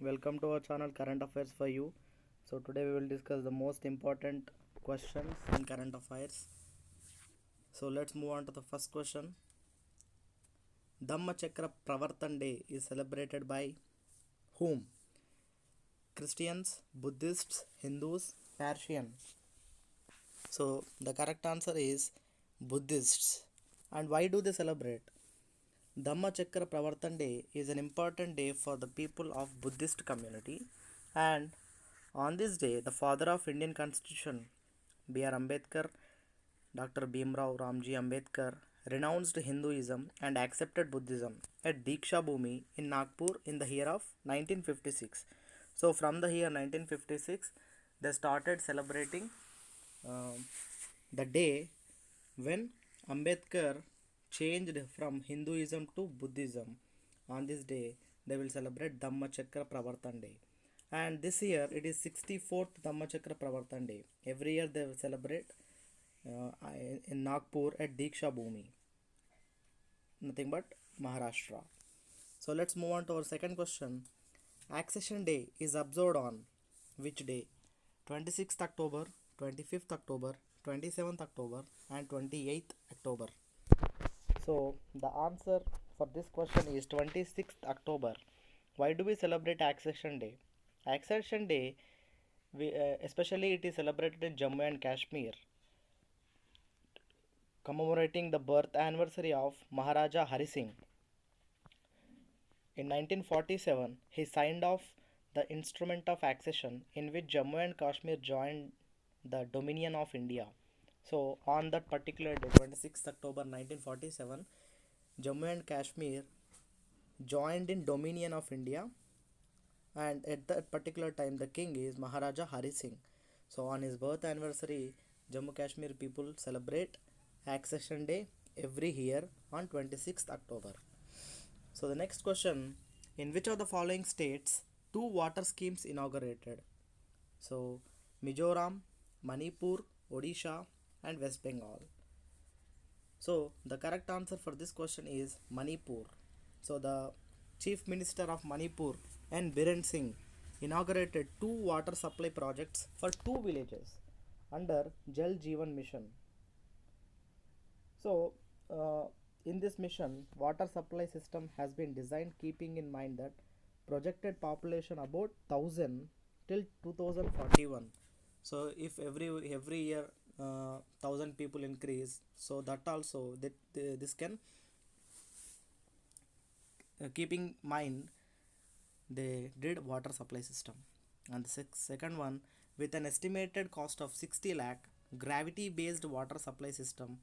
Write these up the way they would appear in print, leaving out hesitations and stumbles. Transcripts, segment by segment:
Welcome to our channel Current Affairs for You. So today we will discuss the most important questions in current affairs. So let's move on to the first question. Dhammachakra Pravartan Day is celebrated by whom? Christians, Buddhists, Hindus, Persian. So the correct answer is Buddhists. And why do they celebrate? Dhammachakra Pravartan Day is an important day for the people of Buddhist community, and on this day the father of Indian Constitution B.R. Ambedkar, Dr. Bhimrao Ramji Ambedkar, renounced Hinduism and accepted Buddhism at Diksha Bhumi in Nagpur in the year of 1956. So from the year 1956 they started celebrating um, the day when Ambedkar changed from Hinduism to Buddhism. On this day, they will celebrate Dhammachakra Pravartan Day. And this year, it is 64th Dhammachakra Pravartan Day. Every year, they will celebrate in Nagpur at Diksha Bhumi. Nothing but Maharashtra. So let's move on to our second question. Accession Day is observed on which day? 26th October, 25th October, 27th October, and 28th October. So the answer for this question is 26th October. Why do we celebrate Accession Day? Accession Day, especially it is celebrated in Jammu and Kashmir, commemorating the birth anniversary of Maharaja Hari Singh. In 1947, he signed off the Instrument of Accession in which Jammu and Kashmir joined the Dominion of India. So on that particular day, 26th October 1947, Jammu and Kashmir joined in Dominion of India, and at that particular time the king is Maharaja Hari Singh. So on his birth anniversary, Jammu Kashmir people celebrate Accession Day every year on 26th October. So the next question, in which of the following states two water schemes inaugurated? So Mizoram, Manipur, Odisha, and West Bengal. So the correct answer for this question is Manipur. So the Chief Minister of Manipur N. Biren Singh inaugurated two water supply projects for two villages under Jal Jeevan Mission. So in this mission, water supply system has been designed keeping in mind that projected population about 1000 till 2041. So if every year 1000 people increase, so that also this can keeping mind they did water supply system. And the second one, with an estimated cost of 60 lakh, gravity based water supply system,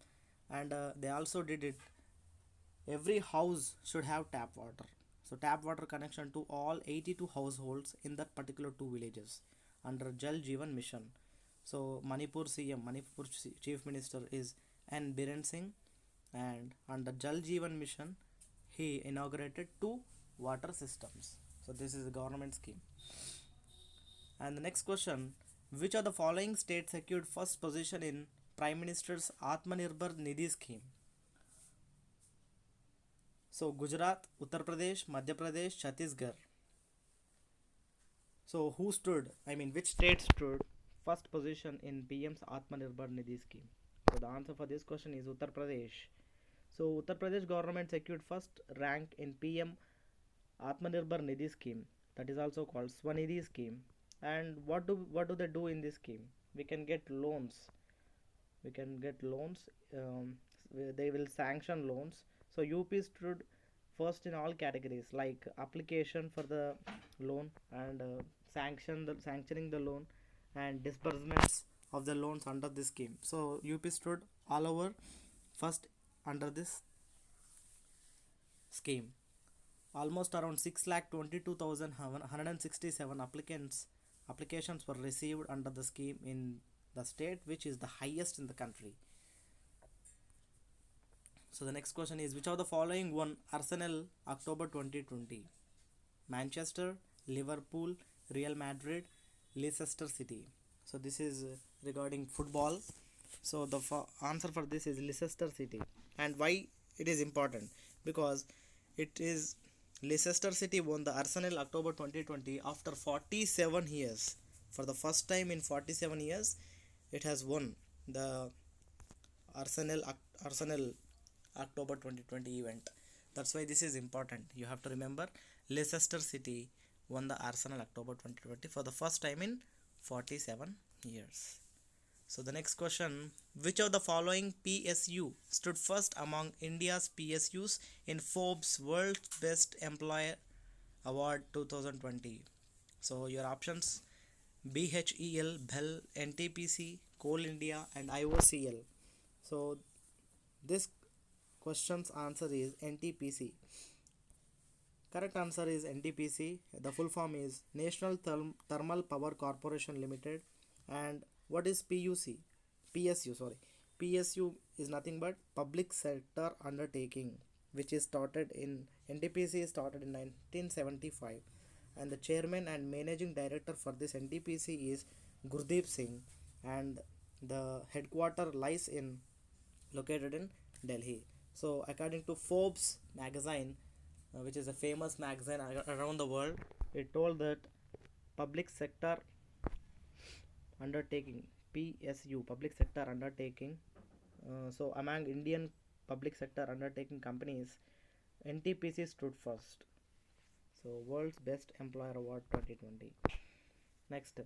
and they also did it, every house should have tap water. So tap water connection to all 82 households in that particular two villages under Jal Jeevan Mission. So Manipur CM, Manipur Chief Minister is N. Biren Singh, and under Jal Jeevan Mission he inaugurated two water systems. So this is a government scheme. And the next question, which of the following states secured first position in Prime Minister's Atmanirbhar Nidhi scheme? So Gujarat, Uttar Pradesh, Madhya Pradesh, Chhattisgarh. So who stood, which state stood first position in PM's Atmanirbhar Nidhi scheme? So the answer for this question is Uttar Pradesh. So Uttar Pradesh government secured first rank in PM Atmanirbhar Nidhi scheme, that is also called Swanidhi scheme. And what do they do in this scheme? We can get loans. We can get loans. They will sanction loans. So UP stood first in all categories like application for the loan and sanctioning the loan and disbursements of the loans under this scheme. So UP stood all over first under this scheme. Almost around 6,22,167 applications were received under the scheme in the state, which is the highest in the country. So the next question is, which of the following won Arsenal October 2020? Manchester, Liverpool, Real Madrid, Leicester City. So this is regarding football. So the answer for this is Leicester City. And why it is important? Because it is Leicester City won the Arsenal October 2020 after 47 years. For the first time in 47 years, it has won the Arsenal October 2020 event. That's why this is important. You have to remember Leicester City won the Arsenal October 2020 for the first time in 47 years. So the next question, which of the following PSU stood first among India's PSUs in Forbes World's Best Employer Award 2020? So your options, BHEL, BHEL, NTPC, Coal India and IOCL. So this question's answer is NTPC. Correct answer is NTPC. The full form is National Thermal Power Corporation Limited. And what is PUC? PSU, sorry. PSU is nothing but Public Sector Undertaking, which is started in NTPC is started in 1975, and the chairman and managing director for this NTPC is Gurdeep Singh, and the headquarter lies in located in Delhi. So according to Forbes magazine, which is a famous magazine around the world, it told that public sector undertaking, PSU, public sector undertaking. So among Indian public sector undertaking companies, NTPC stood first. So World's Best Employer Award 2020. Next,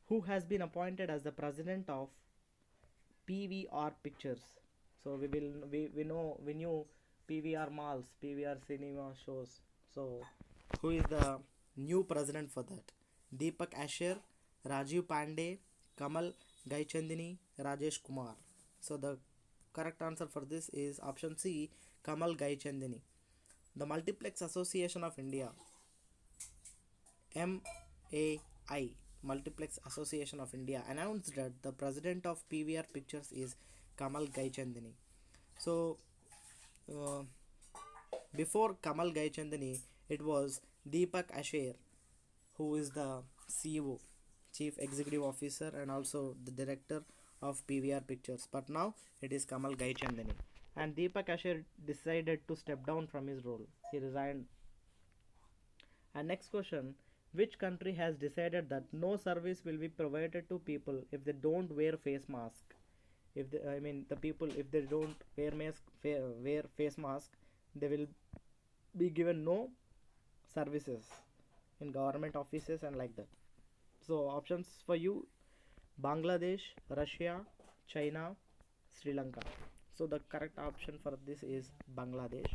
who has been appointed as the president of PVR Pictures? So we knew PVR malls, PVR cinema shows. So who is the new president for that? Deepak Asher, Rajiv Pandey, Kamal Gaichandani, Rajesh Kumar. So the correct answer for this is option C, Kamal Gaichandani. The Multiplex Association of India, MAI, Multiplex Association of India, announced that the president of PVR Pictures is Kamal Gaichandani. So uh, before Kamal Gaichandani, it was Deepak Asher, who is the CEO, Chief Executive Officer, and also the director of PVR Pictures. But now it is Kamal Gaichandani. And Deepak Asher decided to step down from his role. He resigned. And next question, which country has decided that no service will be provided to people if they don't wear face mask? If they, I mean the people, if they don't wear face mask, they will be given no services in government offices and like that. So options for you, Bangladesh, Russia, China, Sri Lanka. So the correct option for this is Bangladesh.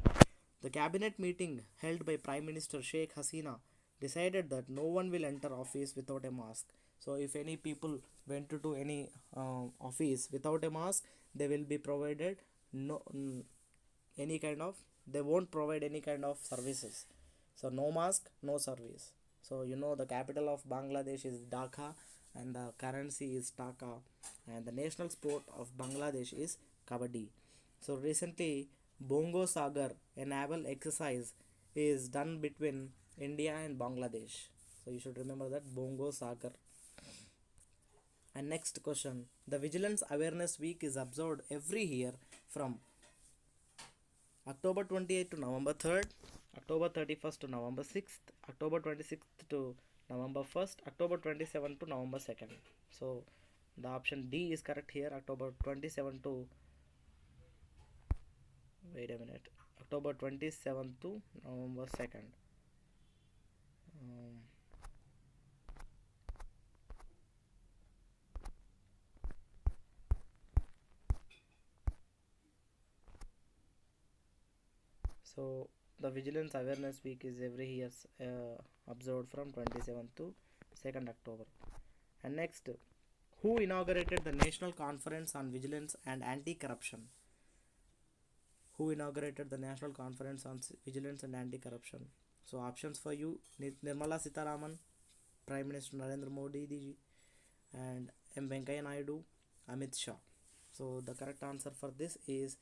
The cabinet meeting held by Prime Minister Sheikh Hasina decided that no one will enter office without a mask. So if any people went to any office without a mask, they will be provided no any kind of, they won't provide any kind of services. So no mask, no service. So you know the capital of Bangladesh is Dhaka and the currency is Taka, and the national sport of Bangladesh is Kabaddi. So recently Bongo Sagar, a naval exercise, is done between India and Bangladesh. So you should remember that Bongo Sagar. And next question, the Vigilance Awareness Week is observed every year from October 28th to November 3rd, October 31st to November 6th, October 26th to November 1st, October 27th to November 2nd. So the option D is correct here, October 27th to, wait a minute, October 27th to November 2nd. Um, so the Vigilance Awareness Week is every year observed from 27th to 2nd October. And next, who inaugurated the National Conference on Vigilance and Anti-Corruption? Who inaugurated the National Conference on Vigilance and Anti-Corruption? So options for you, Nirmala Sitharaman, Prime Minister Narendra Modi ji, and M. Venkaiah Naidu, Amit Shah. So the correct answer for this is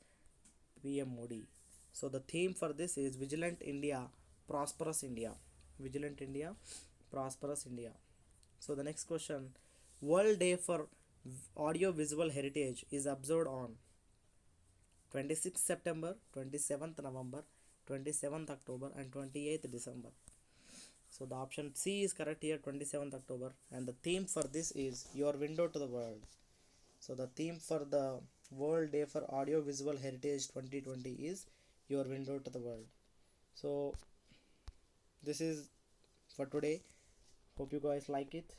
PM Modi. So the theme for this is Vigilant India, Prosperous India. Vigilant India, Prosperous India. So the next question, World Day for Audio Visual Heritage is observed on 26th September, 27th November, 27th October and 28th December. So the option C is correct here, 27th October, and the theme for this is Your Window to the World. So the theme for the World Day for Audiovisual Heritage 2020 is Your Window to the World. So this is for today. Hope you guys like it.